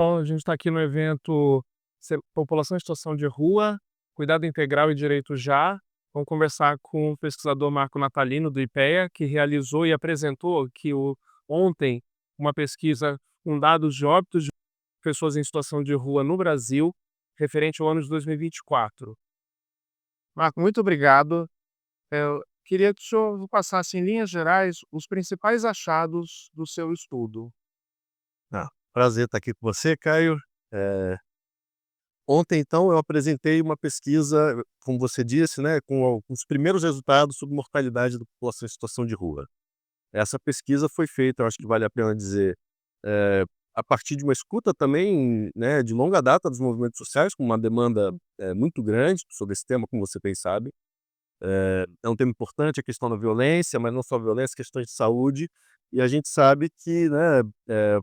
Bom, a gente está aqui no evento População em Situação de Rua, Cuidado Integral e Direito Já. Vamos conversar com o pesquisador Marco Natalino, do IPEA, que realizou e apresentou ontem uma pesquisa com dados de óbitos de pessoas em situação de rua no Brasil, referente ao ano de 2024. Marco, muito obrigado. Eu queria que o senhor passasse, em linhas gerais, os principais achados do seu estudo. Prazer estar aqui com você, Caio. Eh, Ontem, então, eu apresentei uma pesquisa, como você disse, né, com os primeiros resultados sobre mortalidade da população em situação de rua. Essa pesquisa foi feita, eu acho que vale a pena dizer, eh, a partir de uma escuta também, né, de longa data dos movimentos sociais, com uma demanda, muito grande sobre esse tema, como você bem sabe. É um tema importante a questão da violência, mas não só a violência, questões de saúde, e a gente sabe que, né,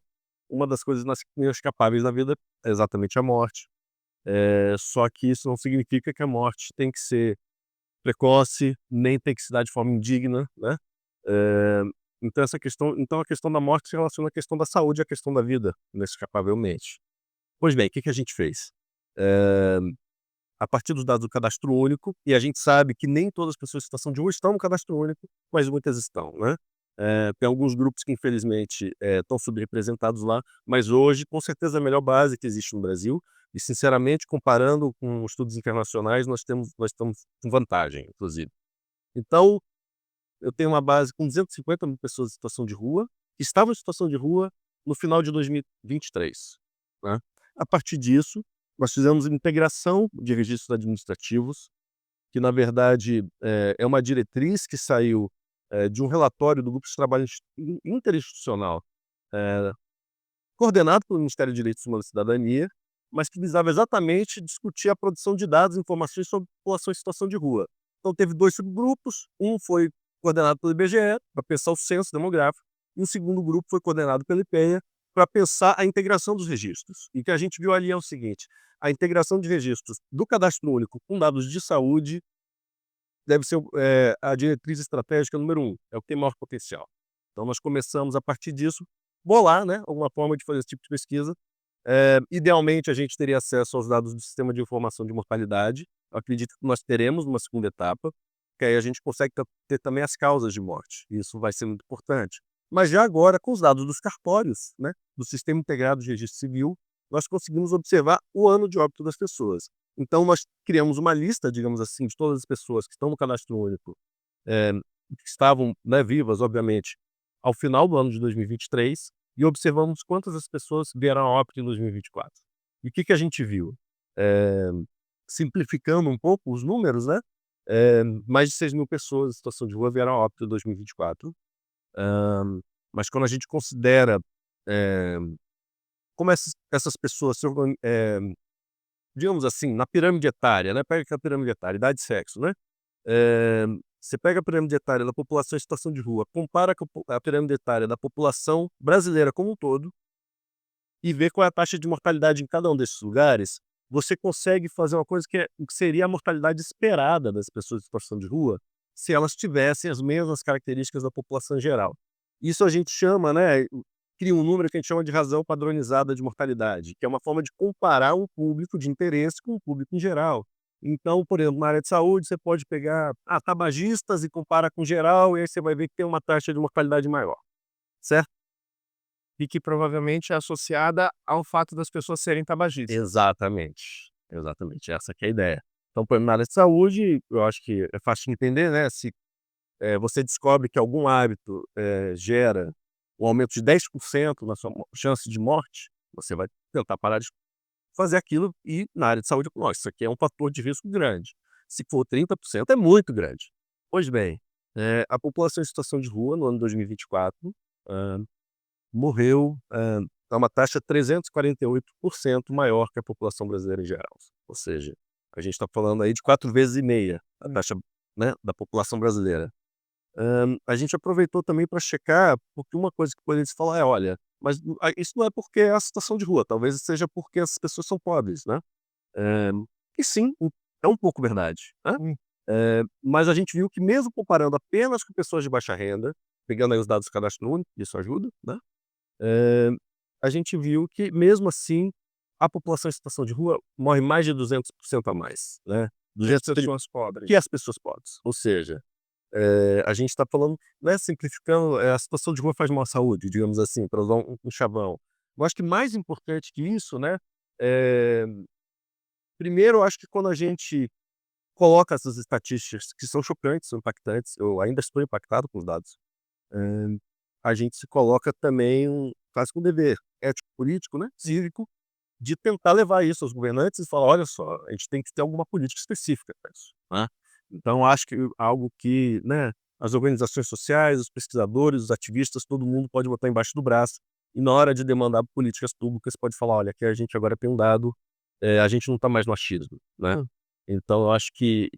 uma das coisas inescapáveis na vida é exatamente a morte. Só que isso não significa que a morte tem que ser precoce, nem tem que se dar de forma indigna, né. Eh, então a questão da morte se relaciona à questão da saúde e à questão da vida, inescapavelmente. Pois bem, o que que a gente fez? Eh, a partir dos dados do cadastro único, e a gente sabe que nem todas as pessoas em situação de rua estão no cadastro único, mas muitas estão, né. Tem alguns grupos que infelizmente, estão subrepresentados lá, mas hoje com certeza é a melhor base que existe no Brasil, e sinceramente comparando com estudos internacionais nós estamos com vantagem inclusive. Então, eu tenho uma base com 250.000 pessoas em situação de rua, que estavam em situação de rua no final de 2023, né. A partir disso, nós fizemos integração de registros administrativos, que na verdade, é uma diretriz que saiu, de um relatório do Grupo de Trabalho Interinstitucional, eh, coordenado pelo Ministério de Direitos Humanos e Cidadania, mas que visava exatamente discutir a produção de dados e informações sobre população em situação de rua. Então teve 2 subgrupos, um foi coordenado pelo IBGE, para pensar o censo demográfico, e o segundo grupo foi coordenado pelo IPEA, para pensar a integração dos registros. E o que a gente viu ali é o seguinte: a integração de registros do cadastro único com dados de saúde deve ser a diretriz estratégica número 1, é o que tem maior potencial. Então nós começamos a partir disso, bolar, né, alguma forma de fazer esse tipo de pesquisa. Idealmente a gente teria acesso aos dados do Sistema de Informação de Mortalidade, eu acredito que nós teremos uma segunda etapa, que aí a gente consegue ter também as causas de morte, e isso vai ser muito importante. Mas já agora com os dados dos cartórios, né, do Sistema Integrado de Registro Civil, nós conseguimos observar o ano de óbito das pessoas. Então nós criamos uma lista, digamos assim, de todas as pessoas que estão no cadastro único, eh, que estavam, né, vivas, obviamente, ao final do ano de 2023, e observamos quantas as pessoas vieram a óbito em 2024. E o que que a gente viu? Eh, Simplificando um pouco os números, né, mais de 6.000 pessoas em situação de rua vieram a óbito em 2024. Mas quando a gente considera, eh, como essas pessoas digamos assim, na pirâmide etária, né, pega aquela pirâmide etária, idade e sexo, né. Você pega a pirâmide etária da população em situação de rua, compara com a pirâmide etária da população brasileira como um todo, e vê qual é a taxa de mortalidade em cada um desses lugares, você consegue fazer uma coisa que o que seria a mortalidade esperada das pessoas em situação de rua, se elas tivessem as mesmas características da população em geral. Isso a gente chama, né, cria um número que a gente chama de razão padronizada de mortalidade, que é uma forma de comparar um público de interesse com o público em geral. Então, por exemplo, na área de saúde, você pode pegar, tabagistas e compara com geral, e aí você vai ver que tem uma taxa de mortalidade maior, certo? E que provavelmente é associada ao fato das pessoas serem tabagistas. Exatamente, exatamente, essa que é a ideia. Então, por exemplo, na área de saúde, eu acho que é fácil de entender, né, se, você descobre que algum hábito, gera um aumento de 10% na sua chance de morte, você vai tentar parar de fazer aquilo, e na área de saúde, nossa, isso aqui é um fator de risco grande. Se for 30% é muito grande. Pois bem, a população em situação de rua no ano 2024, morreu, a uma taxa 348% maior que a população brasileira em geral. Ou seja, a gente está falando aí de 4 vezes e meia a Hum. taxa, né, da população brasileira. A gente aproveitou também para checar, porque uma coisa que poderia se falar é: "Olha, mas isso não é porque é a situação de rua, talvez seja porque as pessoas são pobres, né?" Eh, e sim, é um pouco verdade, né. Hum. Mas a gente viu que mesmo comparando apenas com pessoas de baixa renda, pegando aí os dados do cadastro único, isso ajuda, né. a gente viu que, mesmo assim, a população em situação de rua morre mais de 200% a mais, né? As 200 pessoas que pobres. as pessoas pobres. Ou seja, a gente está falando, né, simplificando, a situação de rua faz mal à saúde, digamos assim, para usar um chavão. Eu acho que mais importante que isso, né, eh, primeiro eu acho que quando a gente coloca essas estatísticas que são chocantes, são impactantes, eu ainda estou impactado com os dados, a gente se coloca também quase que um dever ético político, né, cívico, de tentar levar isso aos governantes e falar: "Olha só, a gente tem que ter alguma política específica para isso", né. Então acho que algo que, né, as organizações sociais, os pesquisadores, os ativistas, todo mundo pode botar embaixo do braço, e na hora de demandar políticas públicas pode falar: "Olha, aqui a gente agora tem um dado, a gente não está mais no achismo", né. Então eu acho que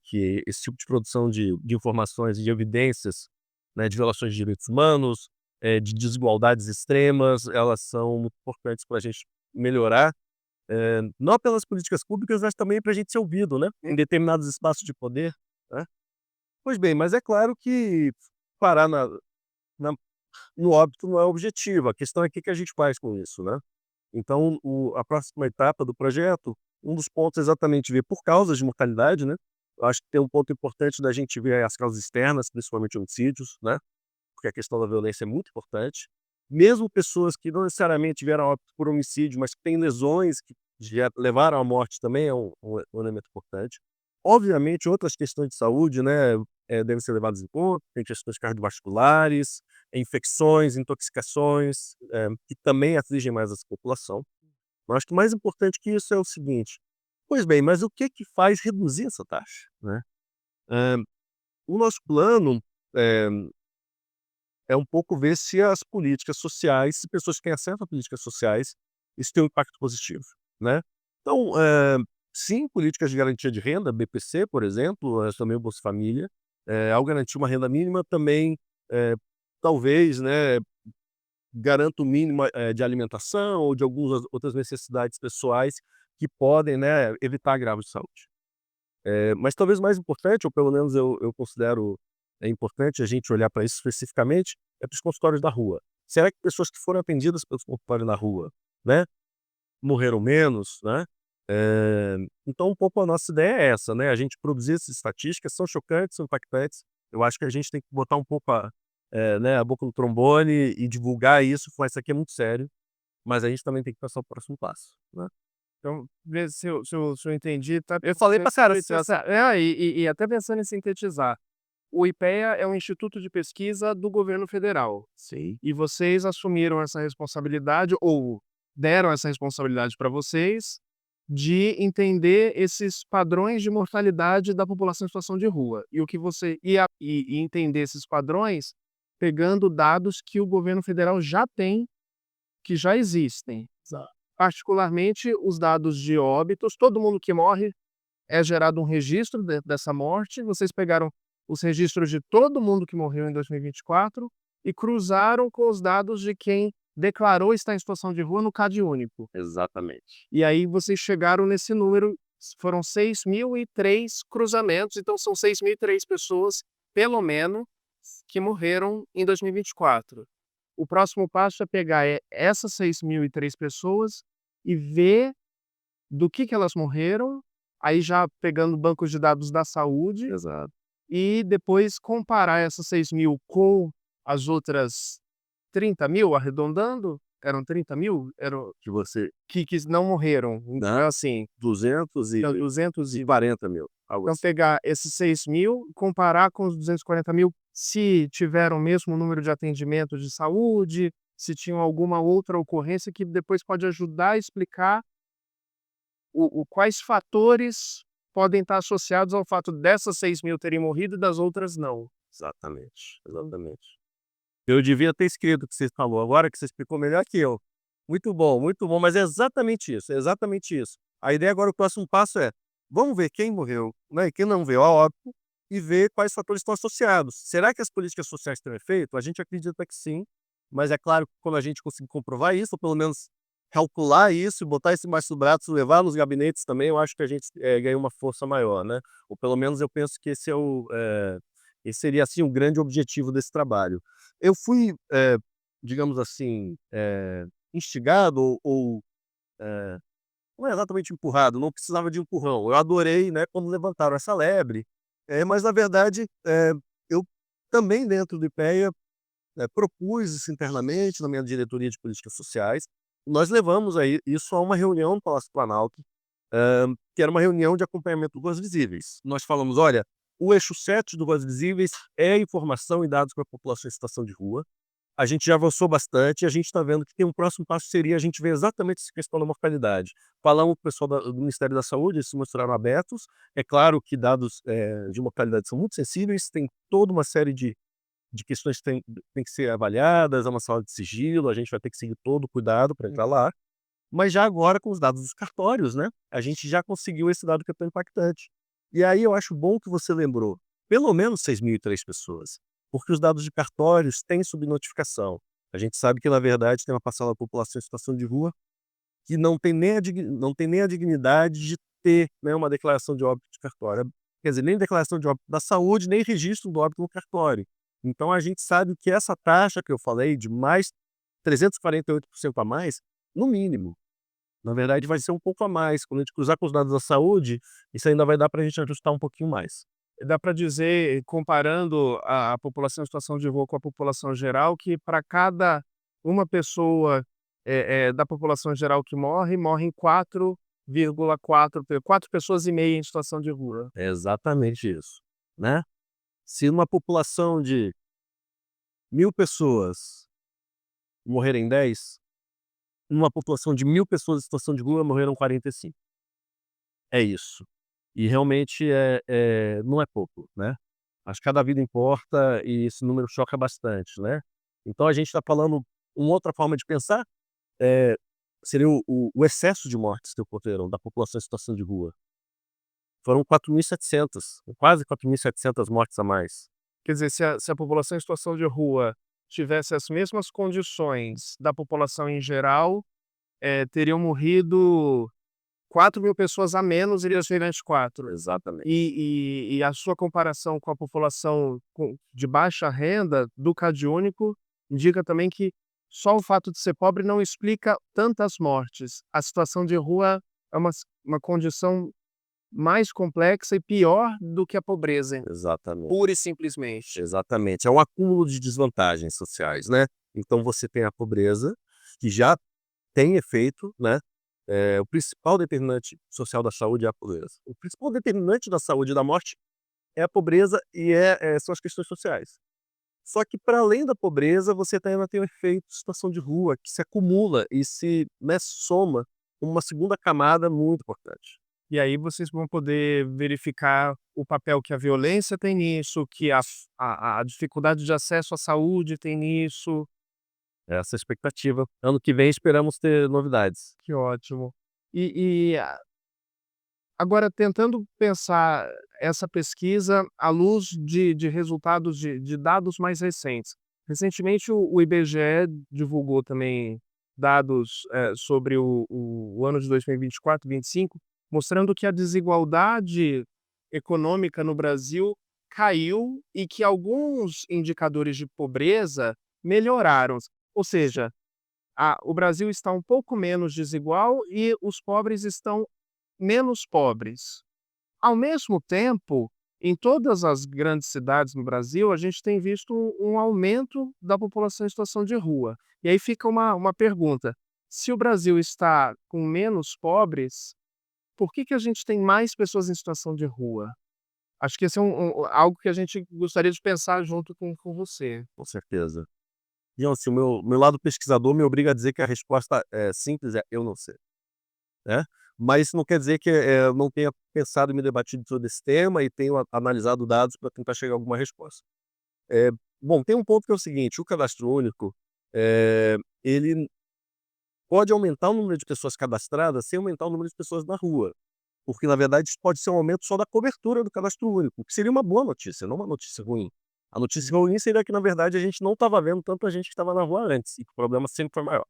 esse tipo de produção de informações e de evidências, né, de violações de direitos humanos, de desigualdades extremas, elas são muito importantes para a gente melhorar, não pelas políticas públicas, mas também para a gente ser ouvido, né, em determinados espaços de poder, né. Pois bem, mas é claro que parar na no óbito não é o objetivo, a questão é o que que a gente faz com isso, né. Então a próxima etapa do projeto, um dos pontos é exatamente ver por causas de mortalidade, né. Eu acho que tem um ponto importante da gente ver as causas externas, principalmente homicídios, né, porque a questão da violência é muito importante. Mesmo pessoas que não necessariamente vieram a óbito por homicídio, mas que têm lesões que já levaram à morte também é um elemento importante. Obviamente, outras questões de saúde, né, devem ser levadas em conta, tem questões cardiovasculares, infecções, intoxicações, que também afligem mais essa população. Eu acho que mais importante que isso é o seguinte: pois bem, mas o que que faz reduzir essa taxa, né? Hã, o nosso plano, eh é um pouco ver se as políticas sociais, se pessoas que têm acesso a políticas sociais, isso tem um impacto positivo, né. Então, sim, políticas de garantia de renda, BPC, por exemplo, também o Bolsa Família, ao garantir uma renda mínima também, eh, talvez, né, garanta o mínimo, de alimentação ou de algumas outras necessidades pessoais que podem, né, evitar agravos de saúde. Mas talvez mais importante, ou pelo menos eu considero importante a gente olhar para isso especificamente, é para os consultórios da rua. Será que pessoas que foram atendidas pelos consultórios da rua, né, morreram menos, né? Então um pouco a nossa ideia é essa, né, a gente produzir essas estatísticas, são chocantes, são impactantes, eu acho que a gente tem que botar um pouco né, a boca no trombone e divulgar isso, falar: "Isso aqui é muito sério", mas a gente também tem que passar o próximo passo, né. Então, vê se eu entendi, tá Eu falei pra cara, e até pensando em sintetizar, o IPEA é um instituto de pesquisa do governo federal, sim, e vocês assumiram essa responsabilidade ou deram essa responsabilidade para vocês, de entender esses padrões de mortalidade da população em situação de rua. E o que você e entender esses padrões, pegando dados que o governo federal já tem, que já existem. Particularmente os dados de óbitos, todo mundo que morre é gerado um registro dessa morte. Vocês pegaram os registros de todo mundo que morreu em 2024 e cruzaram com os dados de quem declarou estar em situação de rua no CadÚnico. exatamente. E aí vocês chegaram nesse número, foram 6.003 cruzamentos, então são 6.003 pessoas, pelo menos, que morreram em 2024. O próximo passo é pegar essas 6.003 pessoas e ver do que elas morreram, aí já pegando bancos de dados da saúde, Exato. e depois comparar essas 6.000 com as outras 30.000, arredondando, eram 30.000? Eram Que você que não morreram. Não, Então, assim, duzentos então e 200 e 40.000, algo então assim. pegar esses 6.000, comparar com os 240.000, se tiveram o mesmo número de atendimento de saúde, se tinham alguma outra ocorrência que depois pode ajudar a explicar quais fatores podem estar associados ao fato dessas 6.000 terem morrido e das outras não. Exatamente, exatamente. Eu devia ter escrito o que você falou, agora que você explicou melhor que eu. Muito bom, mas é exatamente isso, é exatamente isso. A ideia agora, o próximo passo é, vamos ver quem morreu, né, e quem não veio a óbito, e ver quais fatores estão associados. Será que as políticas sociais têm efeito? A gente acredita que sim, mas é claro que quando a gente conseguir comprovar isso, ou pelo menos calcular isso, e botar isso embaixo do braço, levar nos gabinetes também, eu acho que a gente ganha uma força maior, né? Ou pelo menos eu penso que esse seria assim o grande objetivo desse trabalho. Eu fui, digamos assim, instigado ou, não é exatamente empurrado, não precisava de empurrão. Eu adorei, né, quando levantaram essa lebre, mas na verdade, eu também dentro do IPEA, propus isso internamente na minha diretoria de políticas sociais. Nós levamos aí isso a uma reunião no Palácio Planalto, que era uma reunião de acompanhamento do Ruas Visíveis. Nós falamos: "Olha, o eixo 7 do Ruas Visíveis é informação e dados para a população em situação de rua. A gente já avançou bastante e a gente está vendo que tem um próximo passo seria a gente ver exatamente essa questão da mortalidade". Falamos com o pessoal do Ministério da Saúde, eles se mostraram abertos. É claro que dados, de mortalidade são muito sensíveis, tem toda uma série de questões que têm que ser avaliadas, é uma sala de sigilo, a gente vai ter que seguir todo o cuidado para entrar lá. Mas já agora com os dados dos cartórios, né, a gente já conseguiu esse dado que é tão impactante. E aí eu acho bom que você lembrou, pelo menos 6.003 pessoas, porque os dados de cartórios têm subnotificação. A gente sabe que na verdade tem uma parcela da população em situação de rua que não tem nem a dignidade de ter, né, uma declaração de óbito de cartório. Quer dizer, nem declaração de óbito da saúde, nem registro do óbito no cartório. Então a gente sabe que essa taxa que eu falei de mais 348% a mais, no mínimo, na verdade vai ser um pouco a mais. Quando a gente cruzar com os dados da saúde, isso ainda vai dar para a gente ajustar um pouquinho mais. Dá para dizer, comparando a população em situação de rua com a população geral, que para cada uma pessoa, da população geral que morre, morrem 4,4 pessoas e meia em situação de rua. É exatamente isso, né. Se numa população de 1.000 pessoas morrerem 10, numa população de 1.000 pessoas em situação de rua morreram 45. É isso. E realmente não é pouco, né. Acho que cada vida importa e esse número choca bastante, né. Então a gente está falando uma outra forma de pensar, eh, seria o excesso de mortes que ocorreram da população em situação de rua. Foram 4.700, quase 4.700 mortes a mais. Quer dizer, se a população em situação de rua tivesse as mesmas condições da população em geral, teriam morrido 4.000 pessoas a menos, iriam ser 24. Exatamente. E a sua comparação com a população de baixa renda do CadÚnico indica também que só o fato de ser pobre não explica tantas mortes. A situação de rua é uma condição mais complexa e pior do que a pobreza, Exatamente, pura e simplesmente. exatamente. É um acúmulo de desvantagens sociais, né. Então você tem a pobreza, que já tem efeito, né, o principal determinante social da saúde é a pobreza. O principal determinante da saúde e da morte é a pobreza e são as questões sociais. Só que para além da pobreza, você ainda tem o efeito de situação de rua, que se acumula e se, né, soma como uma segunda camada muito importante. E aí vocês vão poder verificar o papel que a violência tem nisso, que a dificuldade de acesso à saúde tem nisso. Essa é a expectativa. Ano que vem esperamos ter novidades. Que ótimo. Agora tentando pensar essa pesquisa à luz de resultados de dados mais recentes. Recentemente o IBGE divulgou também dados, sobre o ano de 2024, 25, mostrando que a desigualdade econômica no Brasil caiu e que alguns indicadores de pobreza melhoraram. Ou seja, o Brasil está um pouco menos desigual e os pobres estão menos pobres. Ao mesmo tempo, em todas as grandes cidades no Brasil, a gente tem visto um aumento da população em situação de rua. E aí fica uma pergunta: se o Brasil está com menos pobres, por que a gente tem mais pessoas em situação de rua? Acho que esse é algo que a gente gostaria de pensar junto com você. Com certeza. E assim, o meu lado pesquisador me obriga a dizer que a resposta é simples, é: "Eu não sei", né. Mas isso não quer dizer que, eu não tenha pensado e me debatido sobre esse tema e tenho analisado dados para tentar chegar a alguma resposta. Eh, bom, tem um ponto que é o seguinte: o cadastro único, ele pode aumentar o número de pessoas cadastradas sem aumentar o número de pessoas na rua, porque na verdade isso pode ser um aumento só da cobertura do cadastro único, o que seria uma boa notícia, não uma notícia ruim. A notícia ruim seria que na verdade a gente não estava vendo tanta gente que estava na rua antes, e que o problema sempre foi maior.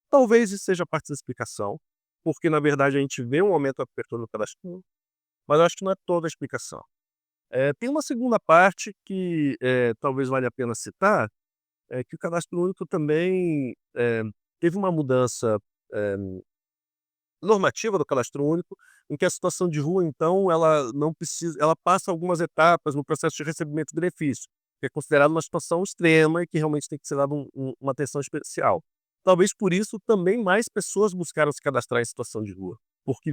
Talvez isso seja parte da explicação, porque na verdade a gente vê um aumento da cobertura do cadastro único, mas eu acho que não é toda a explicação. Tem uma segunda parte que, talvez valha a pena citar, é que o cadastro único também, teve uma mudança normativa do cadastro único, em que a situação de rua, então, ela não precisa, ela passa algumas etapas no processo de recebimento de benefício, que é considerado uma situação extrema e que realmente tem que ser dada uma atenção especial. Talvez por isso também mais pessoas buscaram se cadastrar em situação de rua, porque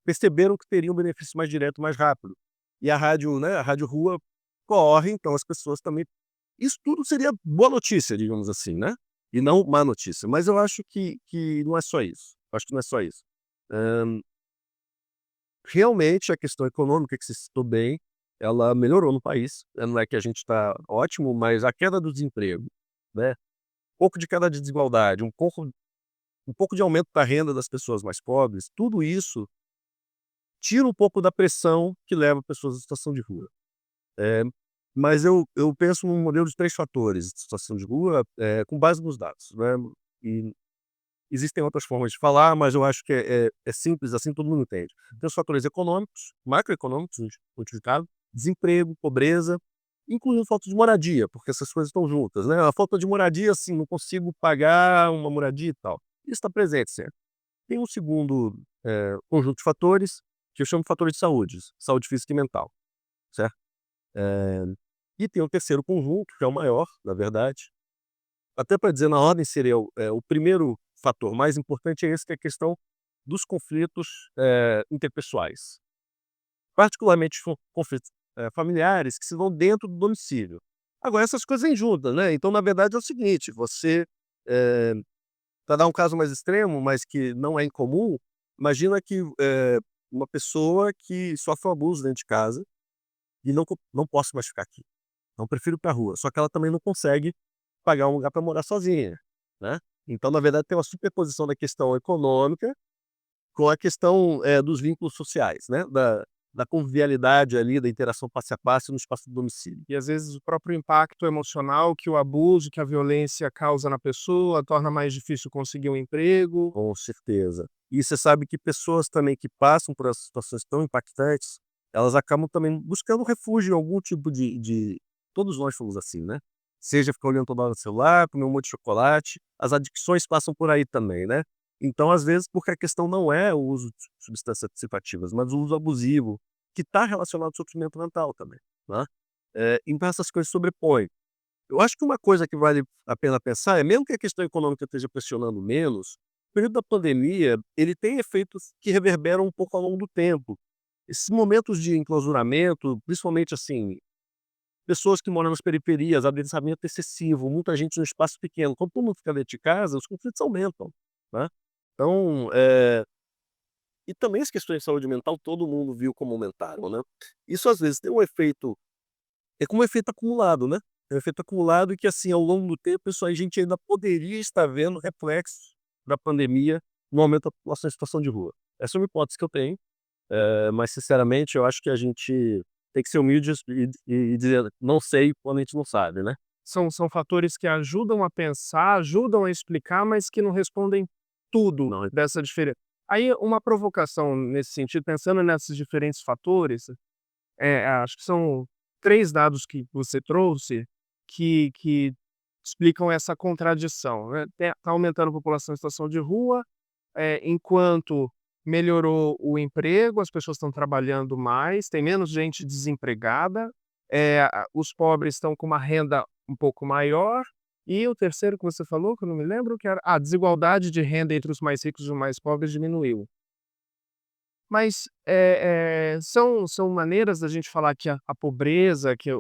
perceberam que teriam um benefício mais direto, mais rápido. E a rádio, né, a rádio rua corre, então as pessoas também. Isso tudo seria boa notícia, digamos assim, né? E não má notícia. Mas eu acho que não é só isso. Eu acho que não é só isso. Hã, realmente a questão econômica que você citou bem, ela melhorou no país. Não é que a gente está ótimo, mas a queda do desemprego, né, um pouco de queda de desigualdade, um pouco de aumento da renda das pessoas mais pobres, tudo isso tira um pouco da pressão que leva pessoas em situação de rua. Eh, mas eu penso num modelo de 3 fatores de situação de rua, com base nos dados, né, e existem outras formas de falar, mas eu acho que é simples, assim, todo mundo entende. Tem os fatores econômicos, macroeconômicos, multiplicado, desemprego, pobreza, incluindo falta de moradia, porque essas coisas estão juntas, né. A falta de moradia, assim, não consigo pagar uma moradia e tal. Isso está presente sempre. Tem um segundo, conjunto de fatores, que eu chamo de fatores de saúde, saúde física e mental, certo? Eh, e tem um terceiro conjunto, que é o maior, na verdade, até para dizer na ordem seria o primeiro fator mais importante é esse, que é a questão dos conflitos, interpessoais. Particularmente conflitos, familiares que se dão dentro do domicílio. Agora essas coisas vêm juntas, né, então na verdade é o seguinte, você, eh, para dar um caso mais extremo, mas que não é incomum, imagina que, uma pessoa que sofre um abuso dentro de casa e não posso mais ficar aqui, não prefiro ir pra rua, só que ela também não consegue pagar um lugar para morar sozinha, né. Então, na verdade, tem uma superposição da questão econômica com a questão, dos vínculos sociais, né, da convivialidade ali, da interação face a face no espaço do domicílio. E às vezes o próprio impacto emocional que o abuso, que a violência causa na pessoa, torna mais difícil conseguir um emprego. Com certeza. E você sabe que pessoas também que passam por essas situações tão impactantes, elas acabam também buscando refúgio em algum tipo de todos nós fomos assim, né. Seja ficar olhando toda hora no celular, comer um monte de chocolate, as adicções passam por aí também, né. Então, às vezes, porque a questão não é o uso de substâncias psicoativas, mas o uso abusivo, que está relacionado ao sofrimento mental também, né. Então essas coisas sobrepõem. Eu acho que uma coisa que vale a pena pensar é, mesmo que a questão econômica esteja pressionando menos, o período da pandemia, ele tem efeitos que reverberam um pouco ao longo do tempo. Esses momentos de enclausuramento, principalmente, assim, pessoas que moram nas periferias, adensamento excessivo, muita gente no espaço pequeno. Quando todo mundo fica dentro de casa, os conflitos aumentam, né. Então, e também as questões de saúde mental todo mundo viu como aumentaram, né. Isso às vezes tem um efeito como um efeito acumulado, né. É um efeito acumulado e que, assim, ao longo do tempo isso a gente ainda poderia estar vendo reflexos da pandemia no aumento da população em situação de rua. Essa é uma hipótese que eu tenho, mas sinceramente eu acho que a gente tem que ser humilde e dizer: "Não sei", quando a gente não sabe, né. São fatores que ajudam a pensar, ajudam a explicar, mas que não respondem tudo Não, dessa diferença. Aí uma provocação nesse sentido, pensando nesses diferentes fatores, acho que são 3 dados que você trouxe que explicam essa contradição, né. Tá aumentando a população em situação de rua, enquanto melhorou o emprego, as pessoas estão trabalhando mais, tem menos gente desempregada, os pobres estão com uma renda um pouco maior, e o terceiro que você falou, que eu não me lembro, que era a desigualdade de renda entre os mais ricos e os mais pobres diminuiu. Mas, são maneiras da gente falar que a pobreza, que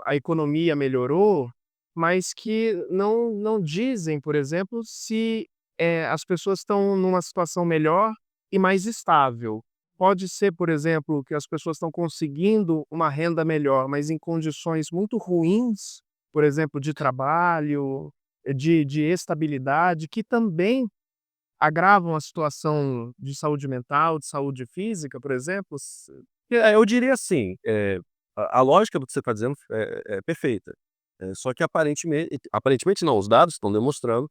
a economia melhorou, mas que não dizem, por exemplo, se, as pessoas estão numa situação melhor e mais estável. Pode ser, por exemplo, que as pessoas estão conseguindo uma renda melhor, mas em condições muito ruins, por exemplo, de trabalho, de estabilidade, que também agravam a situação de saúde mental, de saúde física, por exemplo? eu diria assim, a lógica do que você está dizendo é perfeita, só que aparentemente não, os dados estão demonstrando,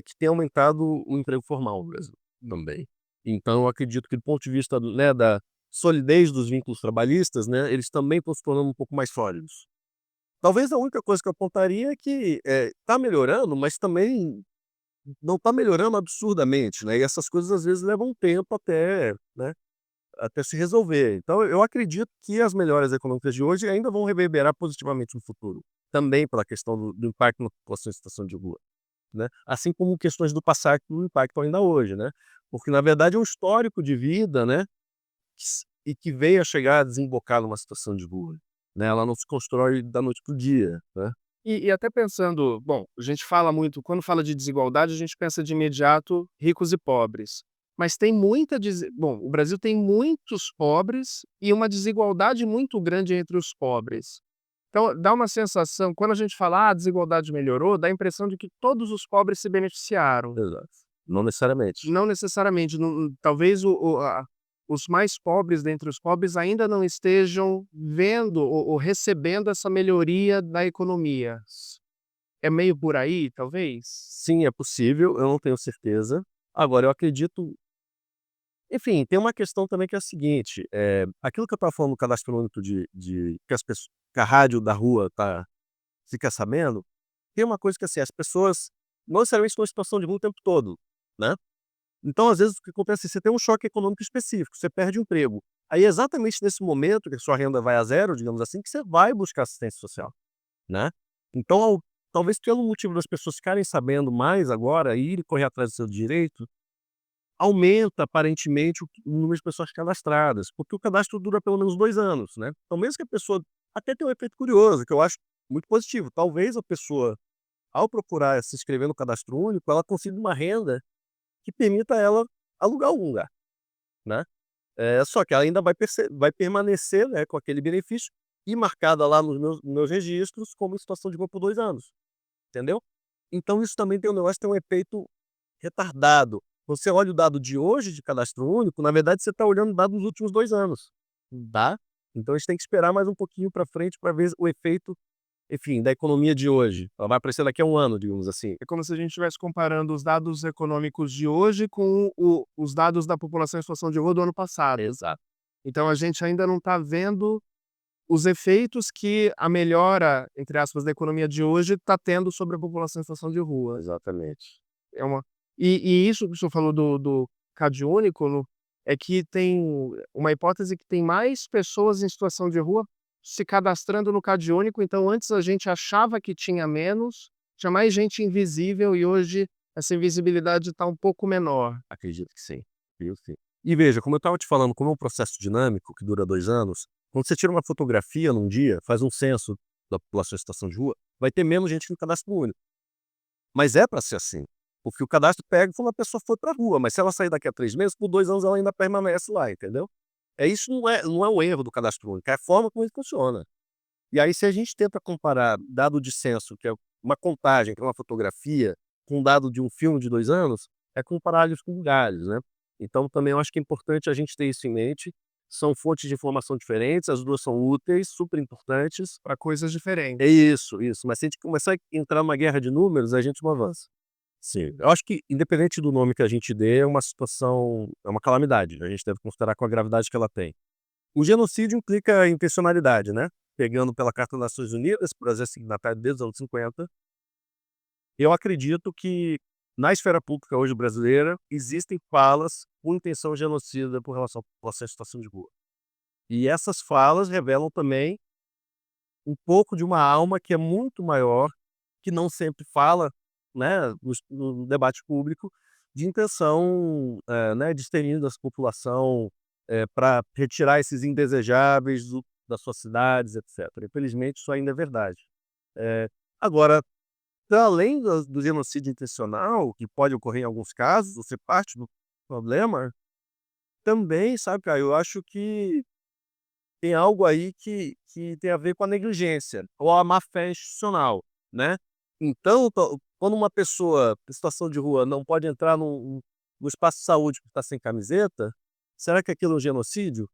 que tem aumentado o emprego formal no Brasil também. Então eu acredito que do ponto de vista né, da solidez dos vínculos trabalhistas, né, eles também estão se tornando um pouco mais sólidos. Talvez a única coisa que eu apontaria é que, está melhorando, mas também não está melhorando absurdamente, né, e essas coisas às vezes levam um tempo até, né, até se resolver. Então eu acredito que as melhoras econômicas de hoje ainda vão reverberar positivamente no futuro, também pela questão do impacto na população em situação de rua, né, assim como questões do passado que impactam ainda hoje, né, porque na verdade é um histórico de vida, né, e que veio a chegar a desembocar numa situação de rua, né, ela não se constrói da noite para o dia, né. E até pensando, bom, a gente fala muito, quando fala de desigualdade, a gente pensa de imediato ricos e pobres. Mas tem muita bom, o Brasil tem muitos pobres e uma desigualdade muito grande entre os pobres. Então dá uma sensação, quando a gente fala: "Ah, a desigualdade melhorou", dá a impressão de que todos os pobres se beneficiaram. Exato. Não necessariamente. Não necessariamente, talvez os mais pobres dentre os pobres ainda não estejam vendo ou recebendo essa melhoria da economia. É meio por aí, talvez? Sim, é possível, eu não tenho certeza. Agora eu acredito, enfim, tem uma questão também que é a seguinte, aquilo que eu estava falando do cadastro único de que as pessoas, que a rádio da rua fica sabendo, tem uma coisa que, assim, as pessoas não necessariamente estão em situação de rua o tempo todo, né. Então, às vezes, o que acontece é que você tem um choque econômico específico, você perde o emprego. Aí, exatamente nesse momento que a sua renda vai a zero, digamos assim, que você vai buscar assistência social, né. Então, talvez pelo motivo das pessoas ficarem sabendo mais agora e irem correr atrás do seu direito, aumenta aparentemente o número de pessoas cadastradas, porque o cadastro dura pelo menos 2 anos, né. Então mesmo que a pessoa até tem um efeito curioso, que eu acho muito positivo, talvez a pessoa, ao procurar se inscrever no cadastro único, ela consiga uma renda que permita ela alugar algum lugar, né. Só que ela ainda vai permanecer, né, com aquele benefício e marcada lá nos meus registros como em situação de rua por 2 anos, entendeu. Então isso também tem um negócio, tem um efeito retardado. Você olha o dado de hoje de cadastro único, na verdade você está olhando o dado dos últimos 2 anos, tá. Então a gente tem que esperar mais um pouquinho para frente para ver o efeito, enfim, da economia de hoje. Ela vai aparecer daqui a um ano, digamos assim. É como se a gente estivesse comparando os dados econômicos de hoje com os dados da população em situação de rua do ano passado. Exato, Então a gente ainda não está vendo os efeitos que a melhora, entre aspas, da economia de hoje está tendo sobre a população em situação de rua. exatamente. É uma e isso que o senhor falou do CadÚnico é que tem uma hipótese que tem mais pessoas em situação de rua se cadastrando no CadÚnico, então antes a gente achava que tinha menos, tinha mais gente invisível e hoje essa invisibilidade está um pouco menor. Acredito que sim, acredito que sim. E veja, como eu estava te falando, como é um processo dinâmico que dura 2 anos, quando você tira uma fotografia num dia, faz um censo da população em situação de rua, vai ter menos gente no cadastro único. Mas é para ser assim, porque o cadastro pega quando a pessoa foi para a rua, mas se ela sair daqui a 3 meses, por 2 anos ela ainda permanece lá, entendeu. Isso não é um erro do cadastro único, é a forma como ele funciona. E aí se a gente tenta comparar dado de censo, que é uma contagem, que é uma fotografia, com dado de um filme de 2 anos, é comparar alhos com bugalhos, né. Então também eu acho que é importante a gente ter isso em mente, são fontes de informação diferentes, as 2 são úteis, super importantes. Para coisas É diferentes. isso, mas se a gente começar a entrar numa guerra de números, a gente não avança. Sim, eu acho que independente do nome que a gente dê, é uma situação, é uma calamidade, a gente deve considerar com a gravidade que ela tem. O genocídio implica intencionalidade, né, pegando pela Carta das Nações Unidas, o Brasil é signatário desde os anos 50, eu acredito que na esfera pública hoje brasileira, existem falas com intenção genocida por relação à população em situação de rua. E essas falas revelam também um pouco de uma alma que é muito maior, que não sempre fala, né, no debate público, de intenção, né, de extermínio dessa população, para retirar esses indesejáveis das suas cidades, etcétera. Infelizmente isso ainda é verdade. Agora, para além do genocídio intencional, que pode ocorrer em alguns casos, ou ser parte do problema, também, sabe, Caio, eu acho que tem algo aí que tem a ver com a negligência ou a má-fé institucional, né. Então, quando uma pessoa em situação de rua não pode entrar no espaço de saúde porque está sem camiseta, será que aquilo é um genocídio?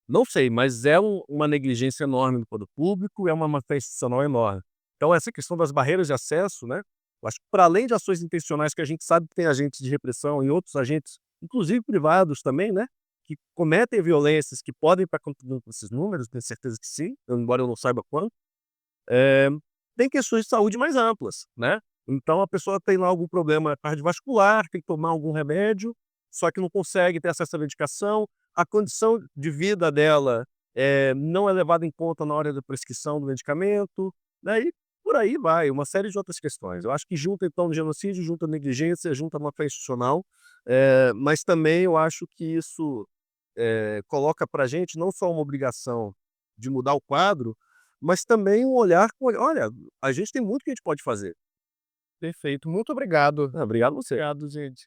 Não sei, mas é uma negligência enorme do poder público, é uma má-fé institucional enorme. Então essa questão das barreiras de acesso, né, eu acho que para além de ações intencionais que a gente sabe que tem agentes de repressão e outros agentes, inclusive privados também, né, que cometem violências que podem estar contribuindo com esses números, tenho certeza que sim, embora eu não saiba quanto, tem questões de saúde mais amplas, né. Então a pessoa tem lá algum problema cardiovascular, tem que tomar algum remédio, só que não consegue ter acesso à medicação, a condição de vida dela, não é levada em conta na hora da prescrição do medicamento, né, e por aí vai, uma série de outras questões. Eu acho que junta então o genocídio, junta a negligência, junta a má-fé institucional, mas também eu acho que isso, coloca para a gente não só uma obrigação de mudar o quadro, mas também um olhar com olha, a gente tem muito que a gente pode fazer. Perfeito, muito obrigado. Ah, obrigado você. Obrigado, gente.